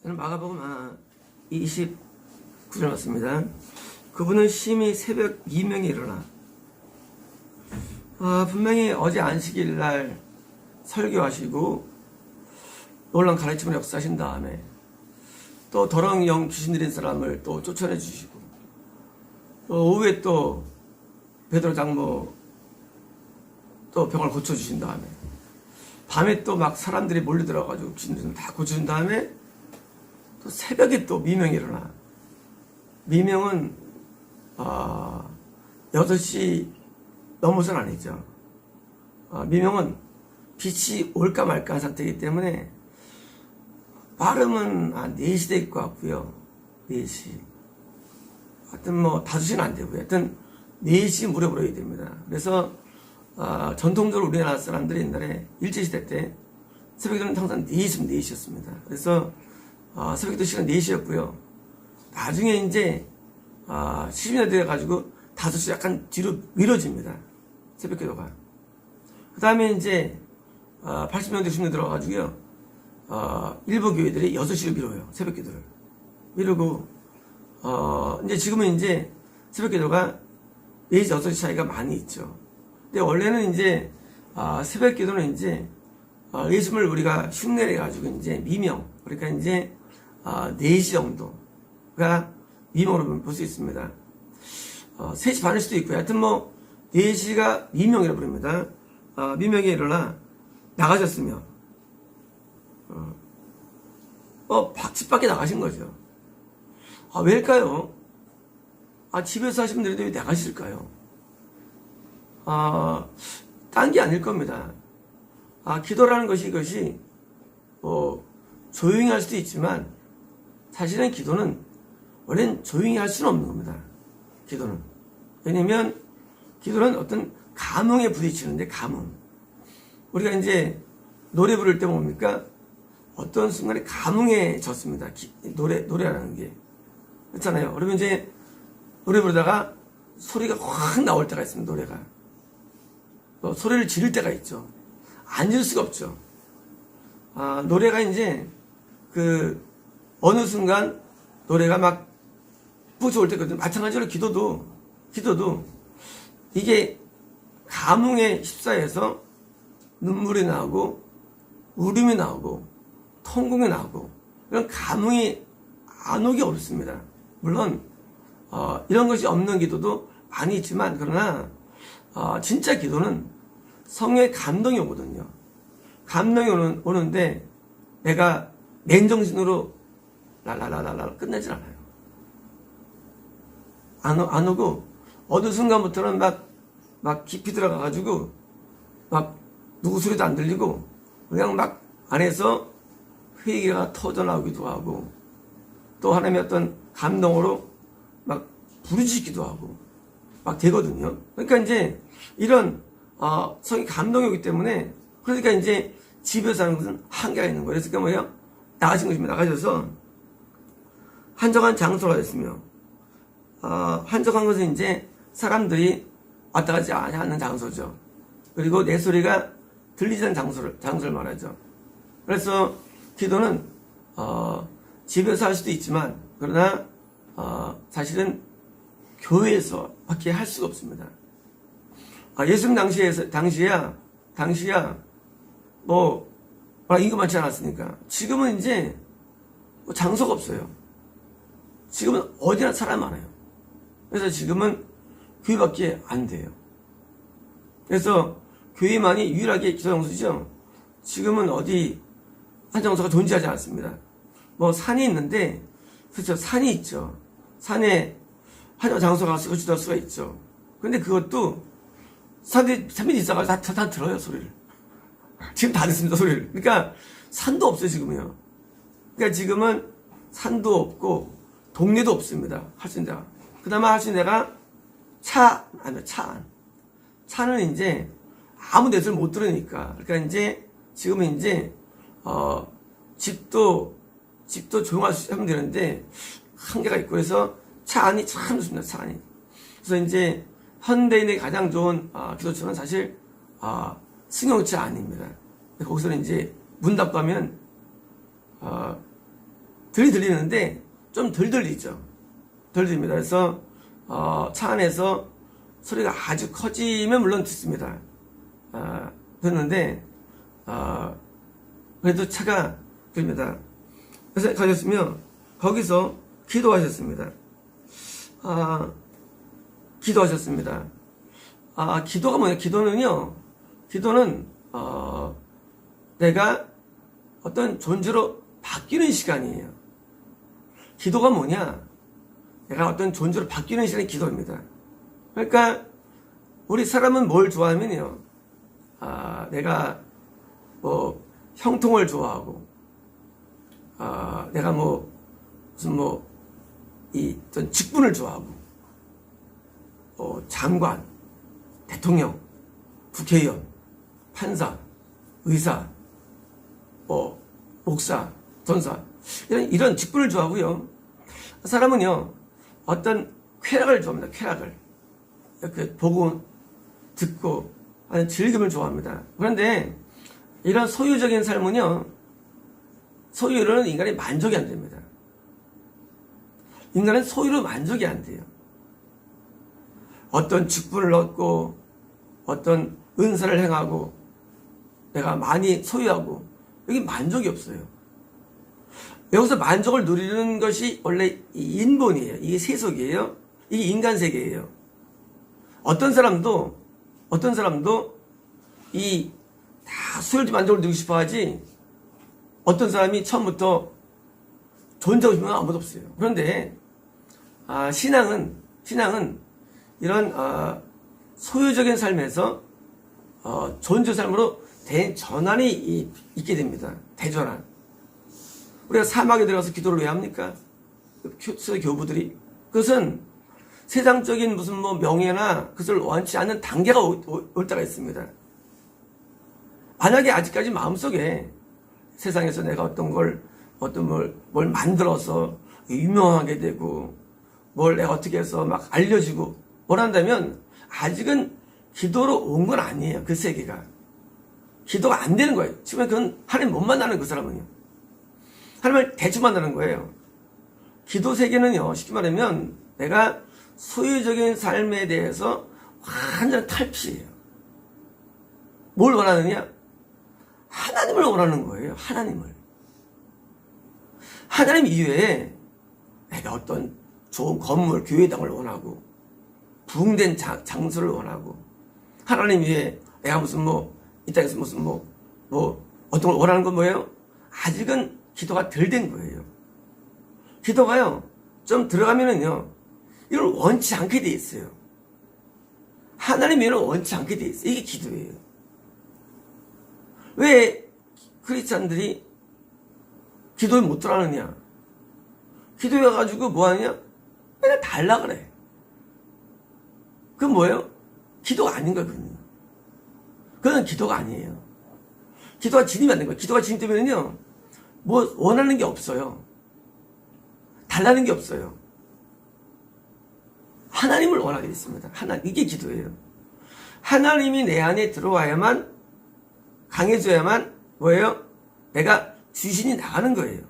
저는 마가복음 29절 맞습니다. 그분은 심히 새벽 이명에 일어나 분명히 어제 안식일 날 설교하시고 놀라운 가르침을 역사하신 다음에 또 더러운 영 귀신 들린 사람을 또 쫓아내 주시고 또 오후에 또 베드로 장로 또 병을 고쳐주신 다음에 밤에 또 막 사람들이 몰려들어가지고 귀신들을 다 고쳐준 다음에 또 새벽에 또 미명이 일어나. 미명은 6시 넘어서는 아니죠. 미명은 빛이 올까 말까 한 상태이기 때문에 빠르면 한 4시 될 것 같고요. 4시. 하여튼 뭐 5시는 안 되고요. 하여튼 4시 무렵 으로 해야 됩니다. 그래서 전통적으로 우리나라 사람들이 옛날에 일제시대 때 새벽에는 항상 4시면 4시였습니다. 그래서 새벽기도 시간 4시였고요. 나중에 이제 70년대 돼가지고 5시 약간 뒤로 미뤄집니다. 새벽기도가. 그 다음에 이제 80년대 90년대 들어가가지고요. 일부 교회들이 6시로 미뤄요. 새벽기도를. 미루고 이제 지금은 이제 새벽기도가 4시 6시 차이가 많이 있죠. 근데 원래는 이제 새벽기도는 이제 예수님을 우리가 흉내내 가지고 이제 미명, 그러니까 이제 4시 정도가 미명으로 볼 수 있습니다. 3시 반일 수도 있고요. 하여튼 뭐 4시가 미명이라고 부릅니다. 미명에 일어나 나가셨으며 집 밖에 나가신 거죠. 왜일까요? 집에서 하시면 되는데 왜 나가실까요? 딴 게 아닐 겁니다. 기도라는 것이 이것이 조용히 할 수도 있지만 사실은 기도는 원래는 조용히 할 수는 없는 겁니다. 기도는. 왜냐면 기도는 어떤 감흥에 부딪히는데 감흥. 우리가 이제 노래 부를 때 뭡니까? 어떤 순간에 감흥에 젖습니다. 노래라는 게. 그렇잖아요. 그러면 이제 노래 부르다가 소리가 확 나올 때가 있습니다. 노래가. 또 소리를 지를 때가 있죠. 안 지를 수가 없죠. 노래가 이제 어느 순간 노래가 막 뿌져올 때거든요. 마찬가지로 기도도 이게 감흥에 휩싸여서 눈물이 나오고 울음이 나오고 통곡이 나오고 그런 감흥이 안 오기 어렵습니다. 물론 이런 것이 없는 기도도 많이 있지만 그러나 진짜 기도는 성령의 감동이 오거든요. 감동이 오는데 내가 맨정신으로 랄랄랄랄 끝내질 않아요. 안 오고 어느 순간부터는 막 깊이 들어가가지고 막 누구 소리도 안 들리고 그냥 막 안에서 회개가 터져나오기도 하고 또 하나님의 어떤 감동으로 막 부르짖기도 하고 막 되거든요. 그러니까 이제 이런 성이 감동이 오기 때문에 그러니까 이제 집에서 하는 것은 한계가 있는 거예요. 그러니까 뭐예요? 나가신 것입니다. 나가셔서 한적한 장소가 됐으며 한적한 것은 이제 사람들이 왔다 가지 않는 장소죠. 그리고 내 소리가 들리지 않는 장소를 말하죠. 그래서 기도는 집에서 할 수도 있지만 그러나 사실은 교회에서 밖에 할 수가 없습니다. 예수님 당시야 뭐 인구 많지 않았으니까 지금은 이제 장소가 없어요. 지금은 어디나 사람 많아요. 그래서 지금은 교회밖에 안 돼요. 그래서 교회만이 유일하게 기도 장소죠. 지금은 어디 한 장소가 존재하지 않습니다. 뭐 산이 있는데 그렇죠. 산이 있죠. 산에 한 장소가 설치될 수가 있죠. 근데 그것도 사람들이 있어가지고 다 들어요, 소리를. 지금 다 듣습니다, 소리를. 그러니까 산도 없어요, 지금은요. 그러니까 지금은 산도 없고 동네도 없습니다. 할 수 있는 데가. 그나마 할 수 있는 데가 차 안. 차는 이제 아무 데서 못 들으니까. 그러니까 이제 지금은 이제 집도 조용할 수 하면 되는데 한계가 있고 그래서 차 안이 참 좋습니다. 차 안이. 그래서 이제 현대인의 가장 좋은 기도처는 사실 승용차 안입니다. 거기서는 이제 문 닫고 하면 들리는데 좀 덜 들리죠. 덜 들립니다. 그래서 차 안에서 소리가 아주 커지면 물론 듣습니다. 듣는데 그래도 차가 들립니다. 그래서 가셨으며 거기서 기도하셨습니다. 기도하셨습니다. 기도가 뭐냐? 기도는 내가 어떤 존재로 바뀌는 시간이에요. 기도가 뭐냐? 내가 어떤 존재로 바뀌는 시간이 기도입니다. 그러니까 우리 사람은 뭘 좋아하면요, 내가 뭐 형통을 좋아하고, 내가 뭐 무슨 어떤 직분을 좋아하고, 장관, 대통령, 국회의원, 판사, 의사, 목사, 전사, 이런 직분을 좋아하고요. 사람은요, 어떤 쾌락을 좋아합니다. 쾌락을. 이렇게 보고, 듣고, 하는 즐김을 좋아합니다. 그런데, 이런 소유적인 삶은요, 소유로는 인간이 만족이 안 됩니다. 인간은 소유로 만족이 안 돼요. 어떤 직분을 얻고, 어떤 은사를 행하고, 내가 많이 소유하고, 여기 만족이 없어요. 여기서 만족을 누리는 것이 원래 인본이에요. 이게 세속이에요. 이게 인간 세계예요. 어떤 사람도 다 소유적 만족을 누리고 싶어 하지, 어떤 사람이 처음부터 존재하고 싶은 건 아무도 없어요. 그런데 신앙은 이런 소유적인 삶에서 존재 삶으로 대전환이 있게 됩니다. 대전환. 우리가 사막에 들어가서 기도를 왜 합니까? 교부들이. 그것은 세상적인 무슨 명예나 그것을 원치 않는 단계가 올 때가 있습니다. 만약에 아직까지 마음속에 세상에서 내가 뭘 만들어서 유명하게 되고, 뭘 내가 어떻게 해서 막 알려지고, 뭘 한다면, 아직은 기도로 온 건 아니에요. 그 세계가. 기도가 안 되는 거예요. 지금 그건 하나님 못 만나는 그 사람은요. 하나님을 대충 만나는 거예요. 기도 세계는요, 쉽게 말하면, 내가 소유적인 삶에 대해서 완전 탈피해요. 뭘 원하느냐? 하나님을 원하는 거예요. 하나님 이외에 내가 어떤 좋은 건물, 교회당을 원하고, 부흥된 장소를 원하고, 하나님 이외에 내가 이 땅에서 어떤 걸 원하는 건 뭐예요? 아직은 기도가 덜 된 거예요. 기도가요, 좀 들어가면은요, 이걸 원치 않게 돼 있어요. 하나님 외에는 원치 않게 돼 있어요. 이게 기도예요. 왜 크리스찬들이 기도에 못 들어가느냐? 기도해 가지고 뭐 하느냐? 맨날 달라 그래. 그건 뭐예요? 기도가 아닌 거예요, 그건 기도가 아니에요. 기도가 진입이 안 된 거예요. 기도가 진입되면요, 뭐 원하는 게 없어요. 달라는 게 없어요. 하나님을 원하게 됐습니다. 이게 기도예요. 하나님이 내 안에 들어와야만, 강해져야만 뭐예요? 내가 귀신이 나가는 거예요.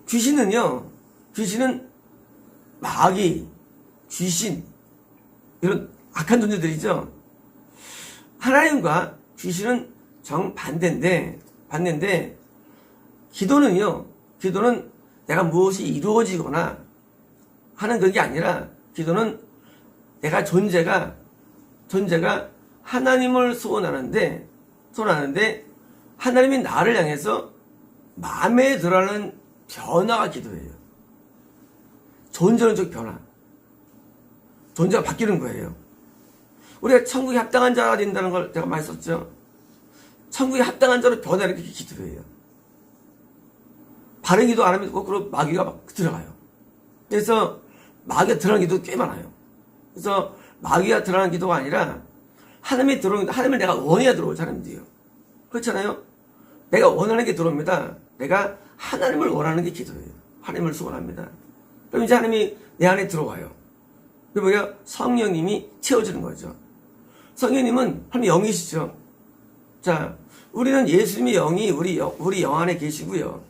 귀신은 마귀, 귀신, 이런 악한 존재들이죠. 하나님과 귀신은 정반대인데, 기도는 내가 무엇이 이루어지거나 하는 그게 아니라, 기도는 내가 존재가 하나님을 소원하는데 하나님이 나를 향해서 마음에 들어하는 변화가 기도예요. 존재론적 변화. 존재가 바뀌는 거예요. 우리가 천국에 합당한 자가 된다는 걸 제가 많이 썼죠. 천국에 합당한 자로 변화를 이렇게 기도해요. 바른 기도 안 하면 거꾸로 마귀가 막 들어가요. 그래서 마귀가 들어가는 기도 꽤 많아요. 그래서 마귀가 들어가는 기도가 아니라 하나님이 들어오는, 하나님을 내가 원해야 들어오지, 하나님도요. 그렇잖아요? 내가 원하는 게 들어옵니다. 내가 하나님을 원하는 게 기도예요. 하나님을 소원합니다. 그럼 이제 하나님이 내 안에 들어와요. 그게 뭐야? 성령님이 채워주는 거죠. 성령님은 하나님 영이시죠. 자, 우리는 예수님의 영이 우리 영 안에 계시고요.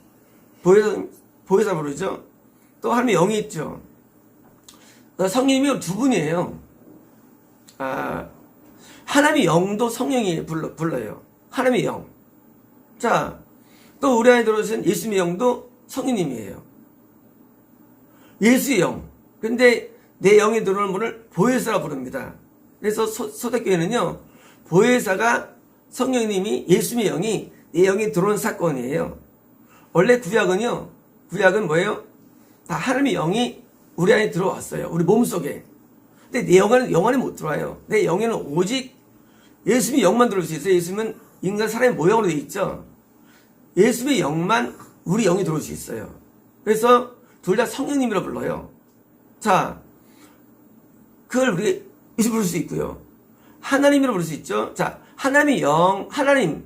보혜사 보혜사 부르죠. 또 하나님의 영이 있죠. 성령님이 두 분이에요. 하나님의 영도 성령이 불러요. 하나님의 영. 자, 또 우리 안에 들어오신 예수님의 영도 성령님이에요. 예수의 영. 근데 내 영에 들어오는 분을 보혜사라 부릅니다. 그래서 소대교회는요, 보혜사가 성령님이 예수님의 영이 내 영에 들어온 사건이에요. 원래 구약은 뭐예요? 다 하나님의 영이 우리 안에 들어왔어요. 우리 몸속에. 근데 내 영안에 못 들어와요. 내 영에는 오직 예수님의 영만 들어올 수 있어요. 예수님은 인간 사람의 모양으로 되어 있죠. 예수님의 영만 우리 영이 들어올 수 있어요. 그래서 둘 다 성령님이라 불러요. 자, 그걸 우리 이렇게 부를 수 있고요. 하나님이라 부를 수 있죠. 자, 하나님의 영, 하나님의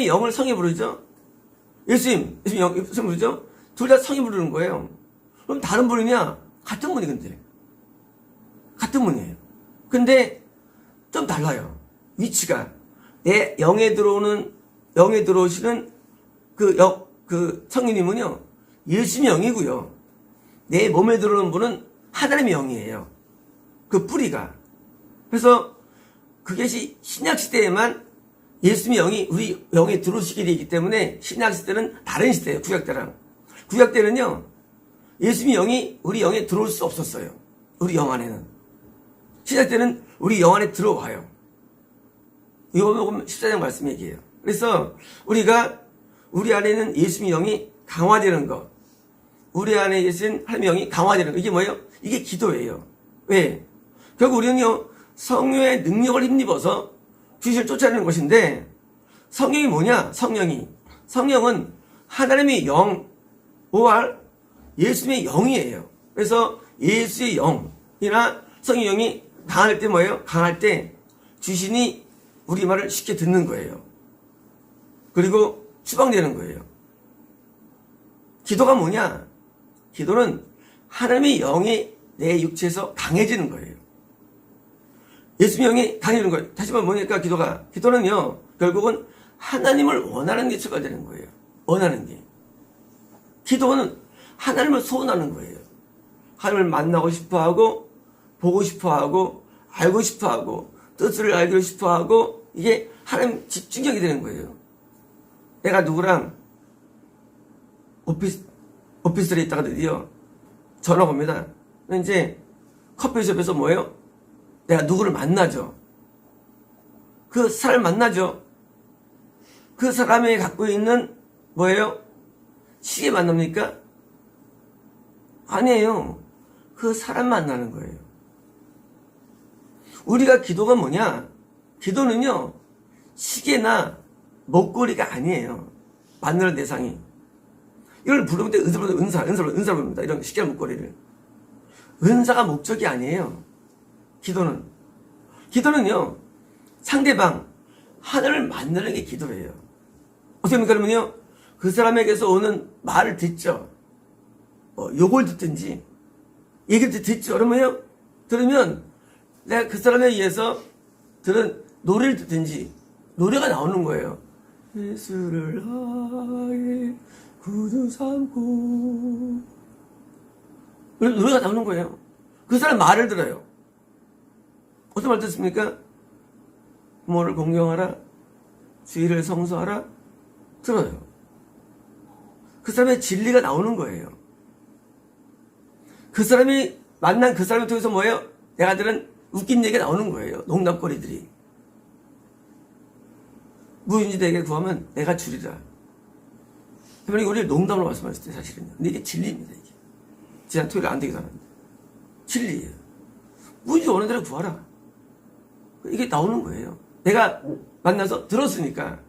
영을 성이 부르죠. 예수님 부르죠. 둘 다 성이 부르는 거예요. 그럼 다른 분이냐? 같은 분이 근데. 같은 분이에요. 근데 좀 달라요. 위치가. 내 영에 들어오시는 그 성령님은요, 예수님의 영이고요. 내 몸에 들어오는 분은 하나님의 영이에요. 그 뿌리가. 그래서 그것이 신약시대에만 예수님의 영이 우리 영에 들어오시게 되기 때문에 신약시대는 다른 시대예요. 구약때랑. 구약때는요, 예수님의 영이 우리 영에 들어올 수 없었어요. 우리 영 안에는. 신약때는 우리 영 안에 들어와요. 요한복음 14장 말씀 얘기해요. 그래서 우리가 우리 안에는 예수님의 영이 강화되는 것, 우리 안에 계신 하나님의 영이 강화되는 것, 이게 뭐예요? 이게 기도예요. 왜? 결국 우리는요, 성령의 능력을 힘입어서 귀신을 쫓아내는 것인데, 성령이 뭐냐? 성령은 하나님의 영, OR 예수님의 영이에요. 그래서 예수의 영이나 성령의 영이 강할 때 뭐예요? 강할 때 귀신이 우리 말을 쉽게 듣는 거예요. 그리고 추방되는 거예요. 기도가 뭐냐? 기도는 하나님의 영이 내 육체에서 강해지는 거예요. 예수님의 영이 강해지는 거예요. 다시 말하면 뭐니까 기도는요, 결국은 하나님을 원하는 게 추가되는 거예요. 원하는 게. 기도는 하나님을 소원하는 거예요. 하나님을 만나고 싶어 하고, 보고 싶어 하고, 알고 싶어 하고, 뜻을 알고 싶어 하고, 이게 하나님 집중력이 되는 거예요. 내가 누구랑 오피스텔에 있다가 드디어 전화가 옵니다. 이제 커피숍에서 뭐예요? 내가 누구를 만나죠. 그 사람을 만나죠. 그 사람이 갖고 있는 뭐예요? 시계 만납니까? 아니에요. 그 사람 만나는 거예요. 우리가 기도가 뭐냐? 기도는요, 시계나 목걸이가 아니에요. 만나는 대상이. 이걸 부르면 은사로 부릅니다. 이런 시계나 목걸이를. 은사가 목적이 아니에요. 기도는요, 상대방, 하나님을 만나는 게 기도예요. 어떻게 합니까? 그러면요, 그 사람에게서 오는 말을 듣죠. 욕을 듣든지, 얘기를 듣죠. 그러면요, 들으면 내가 그 사람에 의해서 들은 노래를 듣든지, 노래가 나오는 거예요. 예수를 나의 구주 삼고. 노래가 나오는 거예요. 그 사람 말을 들어요. 어떤 말 듣습니까? 부모를 공경하라, 주의를 성수하라, 들어요. 그 사람의 진리가 나오는 거예요. 그 사람이 만난 그 사람을 통해서 뭐예요? 내가 들은 웃긴 얘기가 나오는 거예요. 농담거리들이. 무인지 내게 구하면 내가 주리라. 하나님이 우리를 농담으로 말씀하실 때 사실은요. 근데 이게 진리입니다. 이게. 지난 토요일 안 되기도 하는데. 진리예요. 무인지 오는 대로 구하라. 이게 나오는 거예요. 내가 만나서 들었으니까.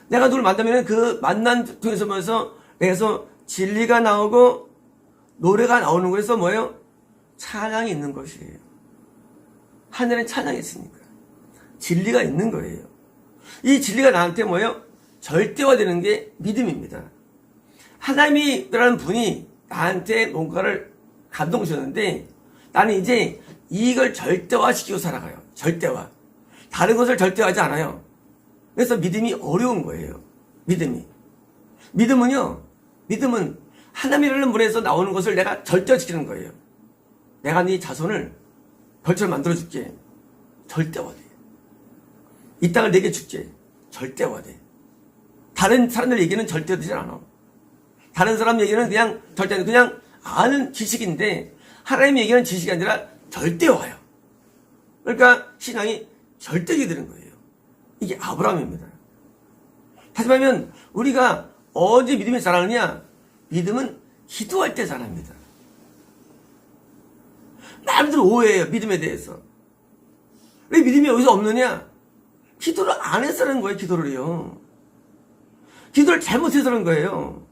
내가 누굴 만나면 그 만난 통해서 내서 진리가 나오고 노래가 나오는 거에서 뭐예요? 찬양이 있는 것이에요. 하늘엔 찬양이 있으니까. 진리가 있는 거예요. 이 진리가 나한테 뭐예요? 절대화되는 게 믿음입니다. 하나님이라는 분이 나한테 뭔가를 감동 주셨는데 나는 이제 이걸 절대화시키고 살아가요. 절대화. 다른 것을 절대화하지 않아요. 그래서 믿음이 어려운 거예요. 믿음은요, 믿음은 하나님이라는 문에서 나오는 것을 내가 절대시키는 거예요. 내가 네 자손을 별처럼 만들어줄게. 절대화돼. 이 땅을 내게 줄게. 절대화돼. 다른 사람들 얘기는 절대되지 않아. 다른 사람 얘기는 그냥 아는 지식인데 하나님 얘기는 지식이 아니라 절대화요. 그러니까 신앙이 절대적이 되는 거예요. 이게 아브라함입니다. 다시 말하면 우리가 언제 믿음이 자라느냐? 믿음은 기도할 때 자랍니다. 남들 오해해요. 믿음에 대해서. 왜 믿음이 여기서 없느냐? 기도를 안 해서 그런 거예요. 기도를요. 기도를 잘못해서 그런 거예요.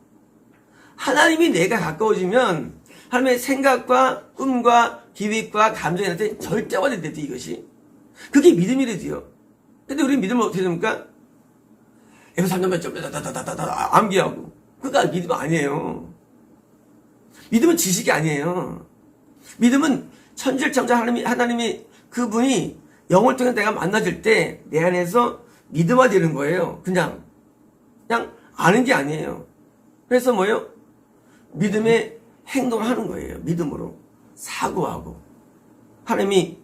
하나님이 내가 가까워지면 하나님의 생각과 꿈과 기획과 감정한테 절대화된대요. 이것이. 그게 믿음이래도요. 근데 우리 믿음을 어떻게 됩니까? 에베소 3장 몇 절 암기하고. 그거 믿음 아니에요. 믿음은 지식이 아니에요. 믿음은 천지창조 하나님이 그분이 영을 통해 내가 만나질 때 내 안에서 믿음화 되는 거예요. 그냥 아는 게 아니에요. 그래서 뭐예요? 믿음의 행동을 하는 거예요. 믿음으로 사고하고 하나님이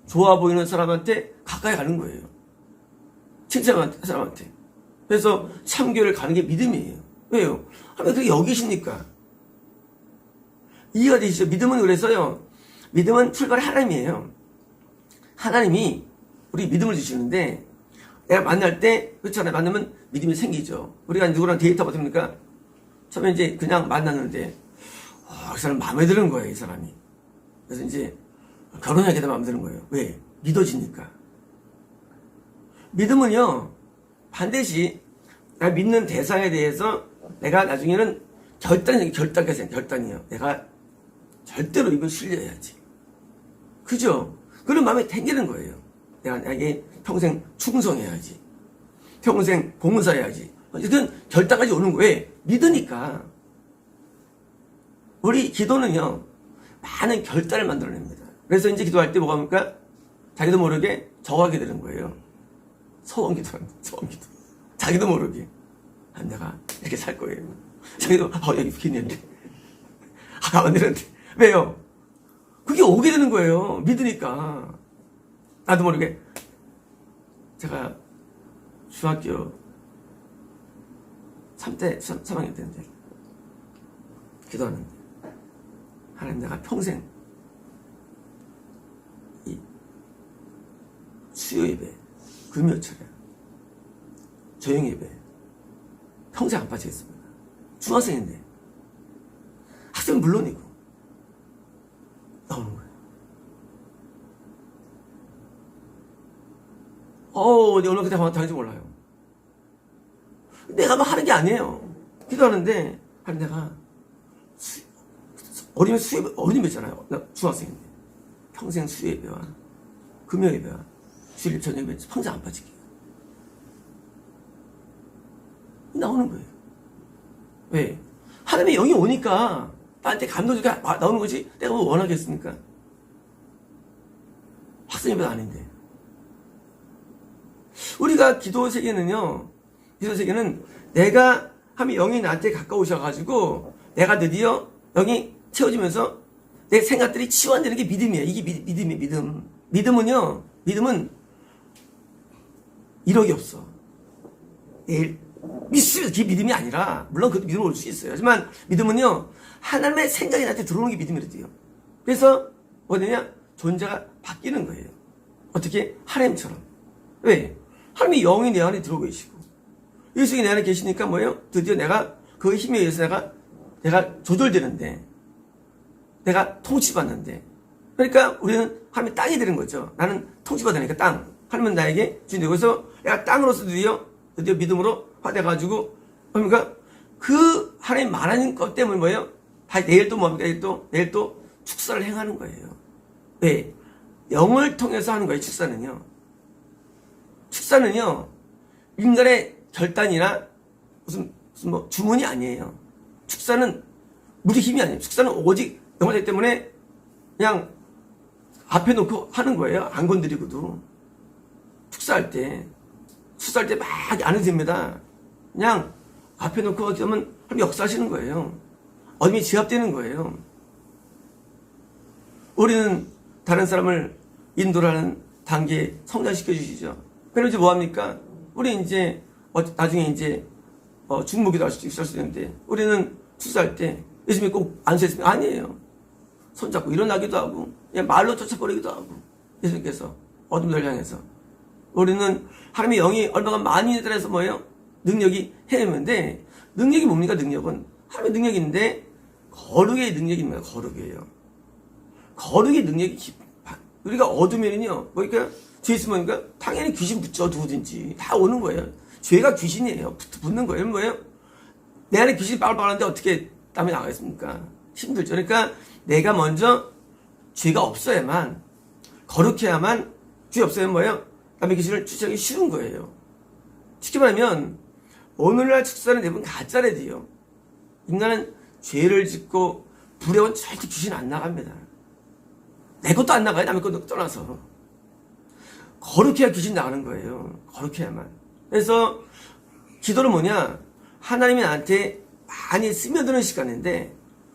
좋아 보이는 사람한테 가까이 가는 거예요. 칭찬한 사람한테. 그래서 참교회를 가는 게 믿음이에요. 왜요? 하나님 그게 여기 계시니까. 이해가 되시죠? 믿음은 그래서요. 믿음은 출발이 하나님이에요. 하나님이 우리 믿음을 주시는데 내가 만날 때 그렇잖아요. 만나면 믿음이 생기죠. 우리가 누구랑 데이트 받습니까? 처음에 이제 그냥 만났는데 그 사람 마음에 드는 거예요. 이 사람이. 그래서 이제 결혼하게 되면 마음에 드는 거예요. 왜? 믿어지니까. 믿음은요. 반드시 내가 믿는 대상에 대해서 내가 나중에는 결단이에요. 내가 절대로 이걸 신뢰해야지. 그죠? 그런 마음이 생기는 거예요. 내가 나에게 평생 충성해야지. 평생 봉사해야지. 그런 결단까지 오는 거예요. 믿으니까. 우리 기도는요. 많은 결단을 만들어냅니다. 그래서 이제 기도할 때 뭐가 합니까? 자기도 모르게 저하게 되는 거예요. 소원기도랍니다. 소원기도. 자기도 모르게. 내가 이렇게 살 거예요. 자기도 여기 비키는데 가면 안 되는데. 왜요? 그게 오게 되는 거예요. 믿으니까. 나도 모르게 제가 중학교 3학년 때인데 기도하는데 하나님 내가 평생 이 수요 예배, 금요 철야, 저녁 예배 평생 안 빠지겠습니다. 중학생인데 학생은 물론이고 나오는 거예요. 오늘 그때 당연히 몰라요. 내가 막 하는 게 아니에요. 기도하는데 내가 어린이였잖아요. 나 중학생인데 평생 수요 예배와 금요 예배와 주일 저녁 예배 평생 안 빠지게 나오는 거예요. 왜? 하나님의 영이 오니까 나한테 감동이 나오는 거지. 내가 뭐 원하겠습니까? 학생 예배도 아닌데. 우리가 기도 세계는 내가 하면 영이 나한테 가까우셔가지고 내가 드디어 영이 채워지면서 내 생각들이 치유되는 게 믿음이에요. 이게 믿음이에요. 믿음. 믿음은 이력이 없어. 믿으면 그게 믿음이 아니라 물론 그 믿음으로 올 수 있어요. 하지만 믿음은요 하나님의 생각이 나한테 들어오는 게 믿음이래요. 그래서 뭐냐 존재가 바뀌는 거예요. 어떻게? 하나님처럼. 왜? 하나님의 영이 내 안에 들어오고 계시고 예수님이 내 안에 계시니까 뭐예요? 드디어 내가 그 힘에 의해서 내가 조절되는데 내가 통치받는데 그러니까 우리는 하나님의 땅이 되는 거죠. 나는 통치받으니까 땅. 하나님은 나에게 주인데 여기서 내가 땅으로서 드디어 믿음으로 화돼가지고 그러니까 그 하나님 말하는 것 때문에 뭐예요? 내일 또 뭡니까? 내일 또 축사를 행하는 거예요. 왜? 영을 통해서 하는 거예요. 축사는요 인간의 결단이나 무슨 뭐 주문이 아니에요. 축사는 우리 힘이 아니에요. 축사는 오직 영화되기 때문에 그냥 앞에 놓고 하는 거예요. 안 건드리고도. 축사할 때 막 안 해도 됩니다. 그냥 앞에 놓고 하면 하나님 역사하시는 거예요. 어둠이 제압되는 거예요. 우리는 다른 사람을 인도라는 단계에 성장시켜 주시죠. 그럼 이제 뭐합니까? 우리 이제 나중에 이제 중무기도 할 수 있는데 우리는 투자할 때 예수님이 꼭 안수했으면 아니에요. 손잡고 일어나기도 하고 그냥 말로 쫓아버리기도 하고 예수님께서 어둠을 향해서 우리는 하나님의 영이 얼마나 많이 들어서 뭐예요? 능력이 해내는데 능력이 뭡니까? 능력은 하나님의 능력인데 거룩의 능력입니다. 거룩이에요. 거룩의 능력이 우리가 어두면은요 뭐니까 죄 있으면 그러니까 당연히 귀신 붙여 두든지 다 오는 거예요. 죄가 귀신이에요. 붙는 거예요. 뭐예요? 내 안에 귀신이 빠글빠글한데 어떻게 땀이 나가겠습니까? 힘들죠. 그러니까 내가 먼저 죄가 없어야만 거룩해야만 죄 없어야만 뭐예요? 남의 귀신을 쫓아가기 쉬운 거예요. 쉽게 말하면 오늘날 축사는 대부분 가짜래요. 인간은 죄를 짓고 불의원 절대 귀신 안 나갑니다. 내 것도 안 나가요. 남의 것도 떠나서. 거룩해야 귀신 나가는 거예요. 거룩해야만. 그래서 기도는 뭐냐? 하나님이 나한테 많이 스며드는 시간인데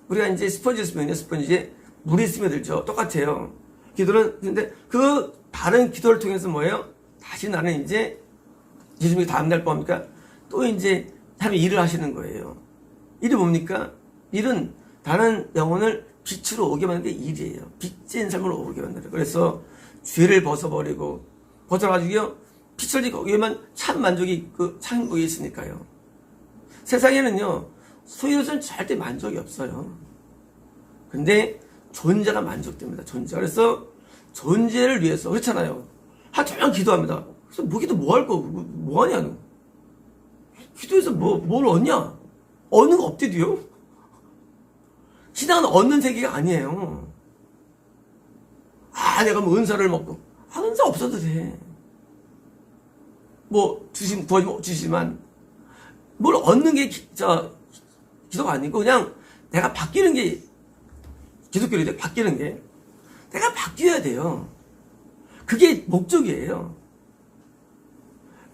우리가 이제 스펀지 쓰면요. 스펀지에 물이 스며들죠. 똑같아요. 기도는 근데 그 바른 기도를 통해서 뭐예요? 다시 나는 이제 예수님이 다음날 뭡니까? 또 이제 하나님이 일을 하시는 거예요. 일이 뭡니까? 일은 다른 영혼을 빛으로 오게 만드는 게 일이에요. 빛진 삶을 오게 만드는. 그래서 죄를 벗어가지고요. 빛을 거기에만 참 만족이 참 행복이 있으니까요. 세상에는요. 소유로서는 절대 만족이 없어요. 근데 존재가 만족됩니다. 존재. 그래서 존재를 위해서 그렇잖아요. 조용 기도합니다. 그래서 무기도 뭐 할 거고 뭐 하냐 너. 기도해서 뭘 얻냐? 얻는 거 없대도요. 신앙은 얻는 세계가 아니에요. 내가 뭐 은사를 먹고 은사 없어도 돼. 뭐 구하지면 주시지만 뭘 얻는 게 기도가 아니고 그냥 내가 바뀌는 게 기독교인데 바뀌는 게 내가 바뀌어야 돼요. 그게 목적이에요.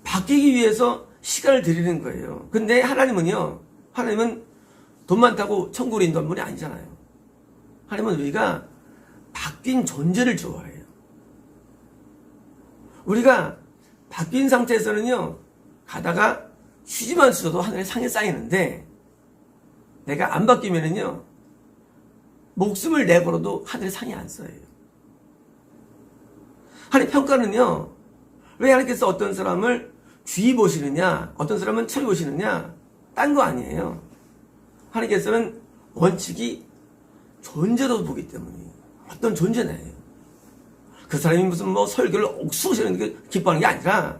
바뀌기 위해서 시간을 들이는 거예요. 근데 하나님은 돈 많다고 천국으로 인도한 분이 아니잖아요. 하나님은 우리가 바뀐 존재를 좋아해요. 우리가 바뀐 상태에서는요, 가다가 쉬지만 있어도 하늘에 상이 쌓이는데, 내가 안 바뀌면은요, 목숨을 내걸어도 하늘에 상이 안 쌓여요. 하나님 평가는요, 왜 하나님께서 어떤 사람을 귀히 보시느냐, 어떤 사람은 철이 보시느냐, 딴 거 아니에요. 하나님께서는 원칙이 존재로 보기 때문에 어떤 존재네요. 그 사람이 무슨 설교를 옥수시는 게 기뻐하는 게 아니라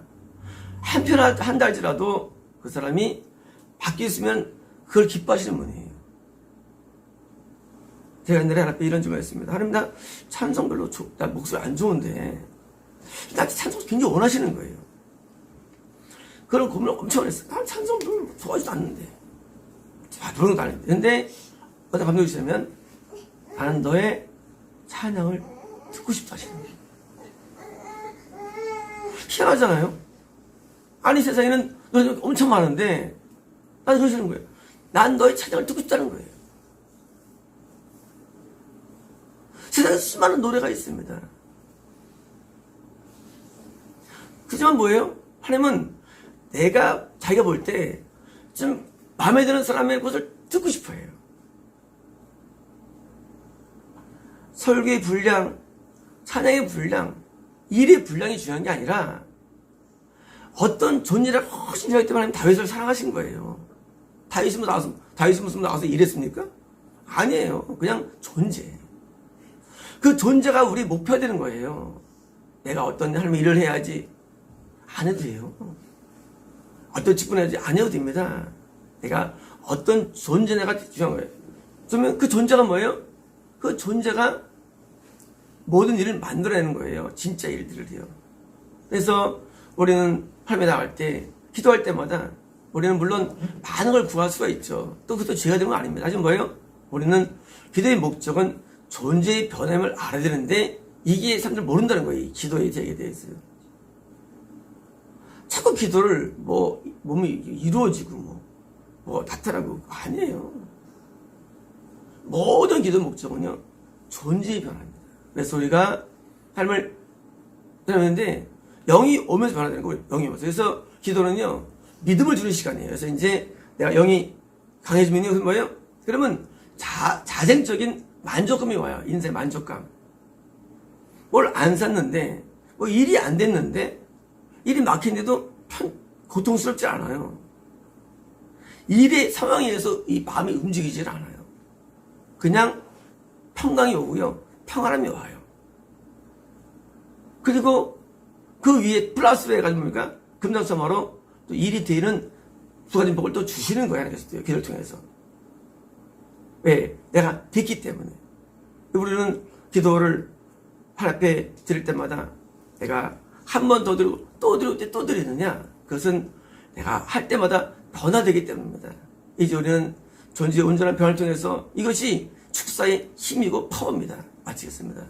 한 달지라도 그 사람이 바뀌었으면 그걸 기뻐하시는 분이에요. 제가 옛날에 하나 이런 질문을 했습니다. 하나님 나 찬송 별로 나 목소리 안 좋은데 나한테 찬송 굉장히 원하시는 거예요. 그런 고민을 엄청 했어요. 난 찬송 별로 좋아하지도 않는데 그런 것도 아닌데. 근데 어떤 감독이 있으면 나는 너의 찬양을 듣고 싶다 하시는 거예요. 희한하잖아요. 아니 세상에는 노래가 엄청 많은데 나는 그러시는 거예요. 난 너의 찬양을 듣고 싶다는 거예요. 세상에 수많은 노래가 있습니다. 그지만 뭐예요? 하나님은 자기가 볼 때 좀 마음에 드는 사람의 것을 듣고 싶어 해요. 설교의 분량, 찬양의 분량, 일의 분량이 중요한 게 아니라 어떤 존재를 훨씬 좋아했기 때문에 다윗을 사랑하신 거예요. 다윗이 무슨 나와서 일했습니까? 아니에요. 그냥 존재. 그 존재가 우리 목표가 되는 거예요. 내가 어떤 하나님의 일을 해야지 안 해도 돼요. 어떤 직분을 해야지 안 해도 됩니다. 내가 어떤 존재 내가 중요한 거예요. 그러면 그 존재가 뭐예요? 그 존재가 모든 일을 만들어내는 거예요. 진짜 일들을 해요. 그래서 우리는 하나님에 나갈 때 기도할 때마다 우리는 물론 많은 걸 구할 수가 있죠. 또 그것도 죄가 되는 건 아닙니다. 하지만 뭐예요? 우리는 기도의 목적은 존재의 변함을 알아야 되는데 이게 사람들 모른다는 거예요. 이 기도의 제에 대해서요. 자꾸 기도를 몸이 이루어지고 뭐 나타나고 아니에요. 모든 기도 목적은요 존재의 변화입니다. 그래서 우리가 삶을 살았는데 영이 오면서 변화되는 거예요. 영이 오면서. 그래서 기도는요 믿음을 주는 시간이에요. 그래서 이제 내가 영이 강해지면요 그건 뭐예요? 그러면 자생적인 만족감이 와요. 인생 만족감. 뭘 안 샀는데 뭐 일이 안 됐는데 일이 막힌데도 고통스럽지 않아요. 일의 상황에 의해서 이 마음이 움직이질 않아요. 그냥 평강이 오고요. 평안함이 와요. 그리고 그 위에 플러스로 해가지고 뭡니까? 금전섬으로 또 일이 되는 두 가지 복을 또 주시는 거야. 기도를 통해서. 왜? 내가 됐기 때문에. 우리는 기도를 하나님 앞에 드릴 때마다 내가 한 번 더 드리고 또 드리고 또 드리느냐? 그것은 내가 할 때마다 변화되기 때문입니다. 이제 우리는 존재의 온전한 변화를 통해서 이것이 축사의 힘이고 파워입니다. 마치겠습니다.